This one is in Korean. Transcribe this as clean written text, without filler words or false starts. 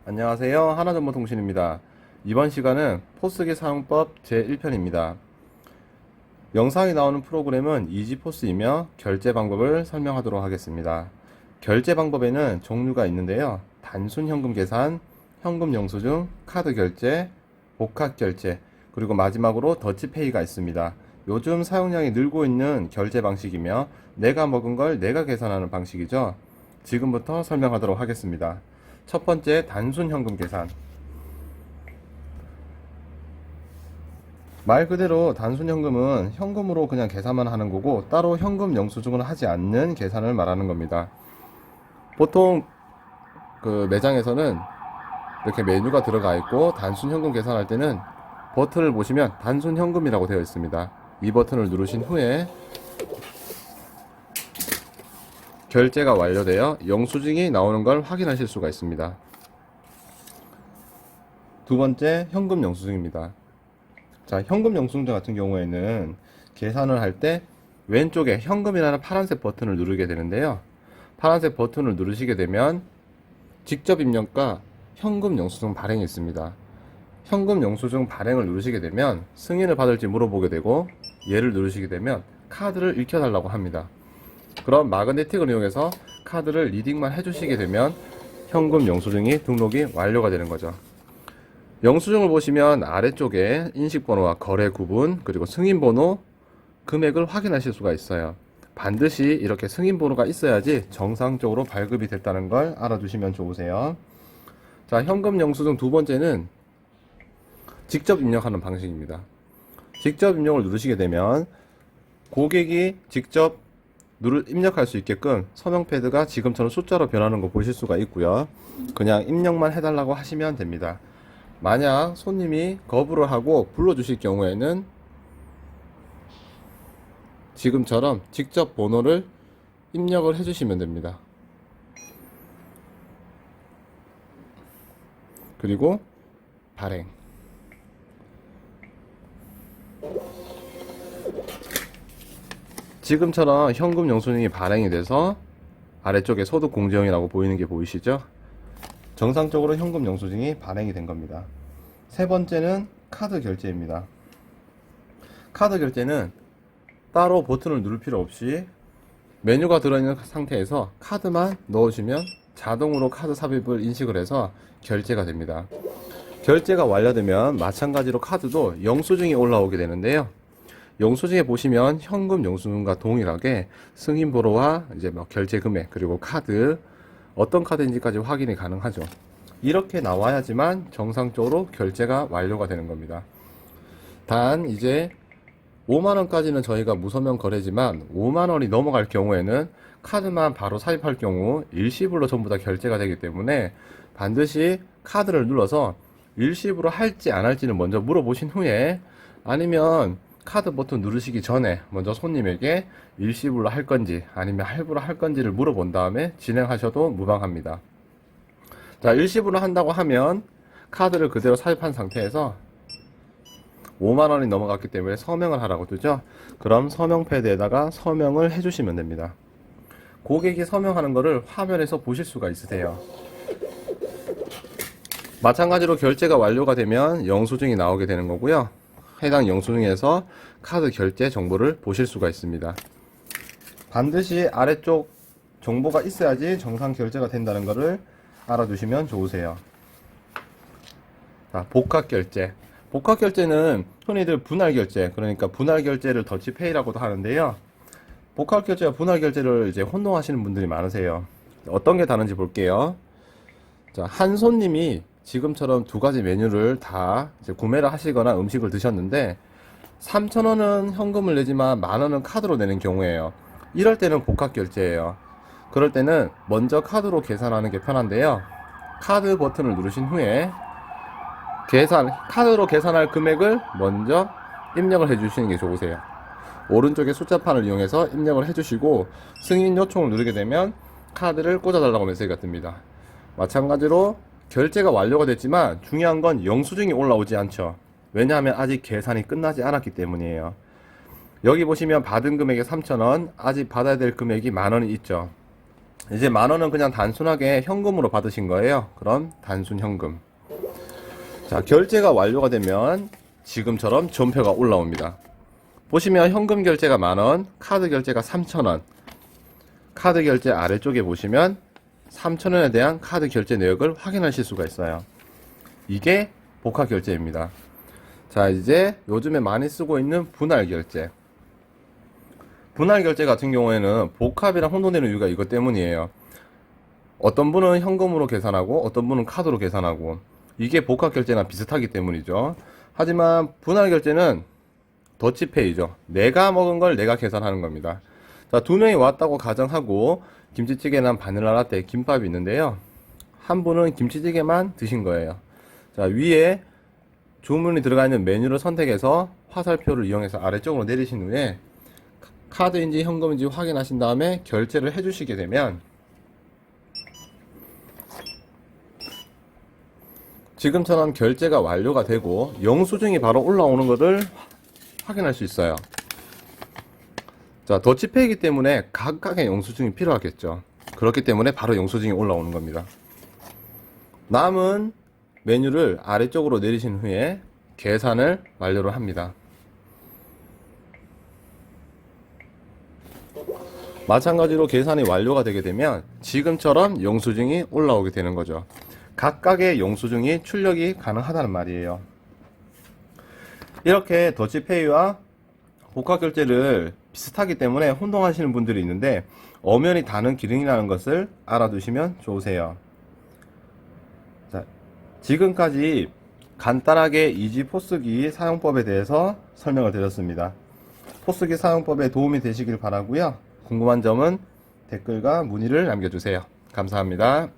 안녕하세요. 하나정보통신입니다. 이번 시간은 포스기 사용법 제1편입니다. 영상에 나오는 프로그램은 이지포스이며 결제 방법을 설명하도록 하겠습니다. 결제 방법에는 종류가 있는데요. 단순 현금 계산, 현금 영수증, 카드 결제, 복합 결제, 그리고 마지막으로 더치페이가 있습니다. 요즘 사용량이 늘고 있는 결제 방식이며 내가 먹은 걸 내가 계산하는 방식이죠. 지금부터 설명하도록 하겠습니다. 첫 번째, 단순 현금 계산. 말 그대로 단순 현금은 현금으로 그냥 계산만 하는 거고 따로 현금 영수증을 하지 않는 계산을 말하는 겁니다. 보통 그 매장에서는 이렇게 메뉴가 들어가 있고 단순 현금 계산할 때는 버튼을 보시면 단순 현금이라고 되어 있습니다. 이 버튼을 누르신 후에 결제가 완료되어 영수증이 나오는 걸 확인하실 수가 있습니다. 두 번째, 현금 영수증입니다. 자, 현금 영수증 같은 경우에는 계산을 할 때 왼쪽에 현금이라는 파란색 버튼을 누르게 되는데요. 파란색 버튼을 누르시게 되면 직접 입력과 현금 영수증 발행이 있습니다. 현금 영수증 발행을 누르시게 되면 승인을 받을지 물어보게 되고, 얘를 누르시게 되면 카드를 읽혀달라고 합니다. 그럼 마그네틱을 이용해서 카드를 리딩만 해주시게 되면 현금 영수증이 등록이 완료가 되는 거죠. 영수증을 보시면 아래쪽에 인식번호와 거래 구분, 그리고 승인번호, 금액을 확인하실 수가 있어요. 반드시 이렇게 승인번호가 있어야지 정상적으로 발급이 됐다는 걸 알아두시면 좋으세요. 자, 현금 영수증 두 번째는 직접 입력하는 방식입니다. 직접 입력을 누르시게 되면 고객이 직접 입력할 수 있게끔 서명 패드가 지금처럼 숫자로 변하는 거 보실 수가 있고요. 그냥 입력만 해달라고 하시면 됩니다. 만약 손님이 거부를 하고 불러주실 경우에는 지금처럼 직접 번호를 입력을 해주시면 됩니다. 그리고 발행. 지금처럼 현금 영수증이 발행이 돼서 아래쪽에 소득 공제형이라고 보이는 게 보이시죠? 정상적으로 현금 영수증이 발행이 된 겁니다. 세 번째는 카드 결제입니다. 카드 결제는 따로 버튼을 누를 필요 없이 메뉴가 들어있는 상태에서 카드만 넣어주면 자동으로 카드 삽입을 인식을 해서 결제가 됩니다. 결제가 완료되면 마찬가지로 카드도 영수증이 올라오게 되는데요. 영수증에 보시면 현금 영수증과 동일하게 승인번호와 이제 결제 금액, 그리고 카드, 어떤 카드인지까지 확인이 가능하죠. 이렇게 나와야지만 정상적으로 결제가 완료가 되는 겁니다. 단 이제 5만원까지는 저희가 무서명 거래지만 5만원이 넘어갈 경우에는 카드만 바로 삽입할 경우 일시불로 전부 다 결제가 되기 때문에 반드시 카드를 눌러서 일시불로 할지 안 할지는 먼저 물어보신 후에, 아니면 카드 버튼 누르시기 전에 먼저 손님에게 일시불로 할 건지 아니면 할부로 할 건지를 물어본 다음에 진행하셔도 무방합니다. 자, 일시불로 한다고 하면 카드를 그대로 삽입한 상태에서 5만원이 넘어갔기 때문에 서명을 하라고 뜨죠. 그럼 서명 패드에다가 서명을 해주시면 됩니다. 고객이 서명하는 거를 화면에서 보실 수가 있으세요. 마찬가지로 결제가 완료가 되면 영수증이 나오게 되는 거고요. 해당 영수증에서 카드 결제 정보를 보실 수가 있습니다. 반드시 아래쪽 정보가 있어야지 정상 결제가 된다는 것을 알아두시면 좋으세요. 자, 복합 결제. 복합 결제는 흔히들 분할 결제, 그러니까 분할 결제를 더치페이라고도 하는데요. 복합 결제와 분할 결제를 이제 혼동하시는 분들이 많으세요. 어떤 게 다른지 볼게요. 자, 한 손님이 지금처럼 두 가지 메뉴를 다 이제 구매를 하시거나 음식을 드셨는데 3,000원은 현금을 내지만 만원은 카드로 내는 경우에요. 이럴 때는 복합 결제예요. 그럴 때는 먼저 카드로 계산하는 게 편한데요. 카드 버튼을 누르신 후에 카드로 계산할 금액을 먼저 입력을 해주시는 게 좋으세요. 오른쪽에 숫자판을 이용해서 입력을 해주시고 승인 요청을 누르게 되면 카드를 꽂아달라고 메시지가 뜹니다. 마찬가지로 결제가 완료가 됐지만 중요한 건 영수증이 올라오지 않죠. 왜냐하면 아직 계산이 끝나지 않았기 때문이에요. 여기 보시면 받은 금액이 3,000원, 아직 받아야 될 금액이 만원이 있죠. 이제 10,000원은 그냥 단순하게 현금으로 받으신 거예요. 그럼 단순 현금. 자, 결제가 완료가 되면 지금처럼 전표가 올라옵니다. 보시면 현금 결제가 10,000원, 카드 결제가 3,000원. 카드 결제 아래쪽에 보시면 3,000원에 대한 카드 결제 내역을 확인하실 수가 있어요. 이게 복합 결제입니다. 자, 이제 요즘에 많이 쓰고 있는 분할 결제. 분할 결제 같은 경우에는 복합이랑 혼동되는 이유가 이것 때문이에요. 어떤 분은 현금으로 계산하고 어떤 분은 카드로 계산하고, 이게 복합 결제랑 비슷하기 때문이죠. 하지만 분할 결제는 더치페이죠. 내가 먹은 걸 내가 계산하는 겁니다. 자, 2명이 왔다고 가정하고 김치찌개나 바닐라 라떼, 김밥이 있는데요. 한 분은 김치찌개만 드신 거예요. 자, 위에 주문이 들어가 있는 메뉴를 선택해서 화살표를 이용해서 아래쪽으로 내리신 후에 카드인지 현금인지 확인하신 다음에 결제를 해주시게 되면 지금처럼 결제가 완료가 되고 영수증이 바로 올라오는 것을 확인할 수 있어요. 자, 더치페이이기 때문에 각각의 영수증이 필요하겠죠. 그렇기 때문에 바로 영수증이 올라오는 겁니다. 남은 메뉴를 아래쪽으로 내리신 후에 계산을 완료를 합니다. 마찬가지로 계산이 완료가 되게 되면 지금처럼 영수증이 올라오게 되는 거죠. 각각의 영수증이 출력이 가능하다는 말이에요. 이렇게 더치페이와 복합결제를 비슷하기 때문에 혼동하시는 분들이 있는데 엄연히 다른 기능이라는 것을 알아두시면 좋으세요. 자, 지금까지 간단하게 이지 포스기 사용법에 대해서 설명을 드렸습니다. 포스기 사용법에 도움이 되시길 바라고요. 궁금한 점은 댓글과 문의를 남겨주세요. 감사합니다.